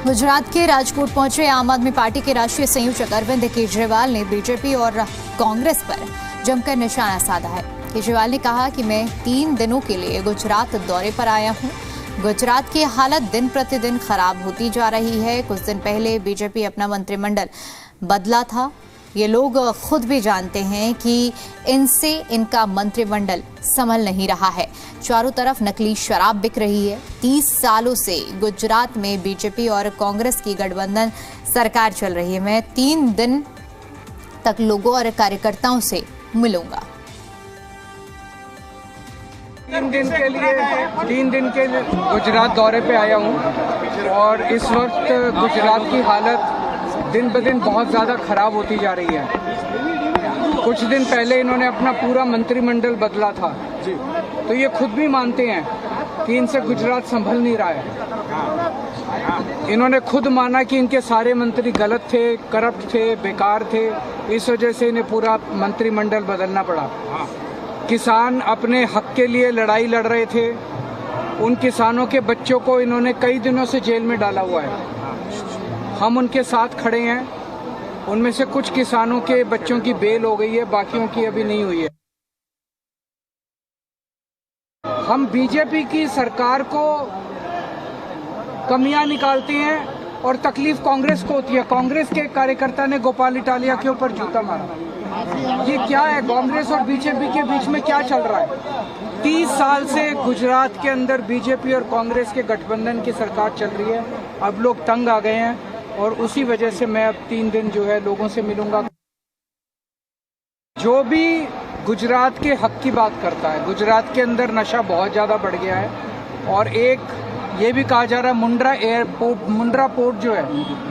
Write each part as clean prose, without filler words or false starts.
गुजरात के राजकोट पहुंचे आम आदमी पार्टी के राष्ट्रीय संयोजक अरविंद केजरीवाल ने बीजेपी और कांग्रेस पर जमकर निशाना साधा है। केजरीवाल ने कहा कि मैं 3 दिनों के लिए गुजरात दौरे पर आया हूं। गुजरात की हालत दिन प्रतिदिन खराब होती जा रही है। कुछ दिन पहले बीजेपी अपना मंत्रिमंडल बदला था। ये लोग खुद भी जानते हैं कि इनसे इनका मंत्रिमंडल संभल नहीं रहा है। चारों तरफ नकली शराब बिक रही है। 30 सालों से गुजरात में बीजेपी और कांग्रेस की गठबंधन सरकार चल रही है। मैं 3 दिन तक लोगों और कार्यकर्ताओं से मिलूंगा। 3 दिन के लिए गुजरात दौरे पे आया हूँ और इस वक्त गुजरात की हालत दिन ब दिन बहुत ज़्यादा खराब होती जा रही है। कुछ दिन पहले इन्होंने अपना पूरा मंत्रिमंडल बदला था, तो ये खुद भी मानते हैं कि इनसे गुजरात संभल नहीं रहा है। इन्होंने खुद माना कि इनके सारे मंत्री गलत थे, करप्ट थे, बेकार थे। इस वजह से इन्हें पूरा मंत्रिमंडल बदलना पड़ा। किसान अपने हक के लिए लड़ाई लड़ रहे थे। उन किसानों के बच्चों को इन्होंने कई दिनों से जेल में डाला हुआ है। हम उनके साथ खड़े हैं। उनमें से कुछ किसानों के बच्चों की बेल हो गई है, बाकियों की अभी नहीं हुई है। हम बीजेपी की सरकार को कमियां निकालते हैं और तकलीफ कांग्रेस को होती है। कांग्रेस के कार्यकर्ता ने गोपाल इटालिया के ऊपर जूता मारा। ये क्या है? कांग्रेस और बीजेपी के बीच में क्या चल रहा है? 30 साल से गुजरात के अंदर बीजेपी और कांग्रेस के गठबंधन की सरकार चल रही है। अब लोग तंग आ गए हैं और उसी वजह से मैं अब 3 दिन जो है लोगों से मिलूंगा। जो भी गुजरात के हक की बात करता है, गुजरात के अंदर नशा बहुत ज़्यादा बढ़ गया है और एक ये भी कहा जा रहा है मुंद्रा पोर्ट जो है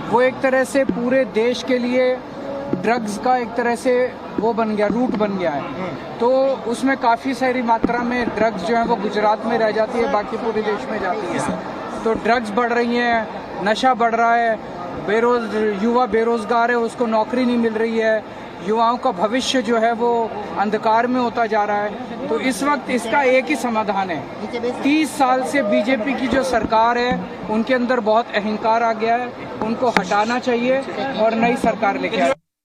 वो एक तरह से पूरे देश के लिए ड्रग्स का एक तरह से वो बन गया, रूट बन गया है। तो उसमें काफ़ी सारी मात्रा में ड्रग्स जो है वो गुजरात में रह जाती है, बाकी पूरे देश में जाती है। तो ड्रग्स बढ़ रही हैं, नशा बढ़ रहा है, युवा बेरोजगार है, उसको नौकरी नहीं मिल रही है, युवाओं का भविष्य जो है वो अंधकार में होता जा रहा है। तो इस वक्त इसका एक ही समाधान है। 30 साल से बीजेपी की जो सरकार है उनके अंदर बहुत अहंकार आ गया है, उनको हटाना चाहिए और नई सरकार लेके आए।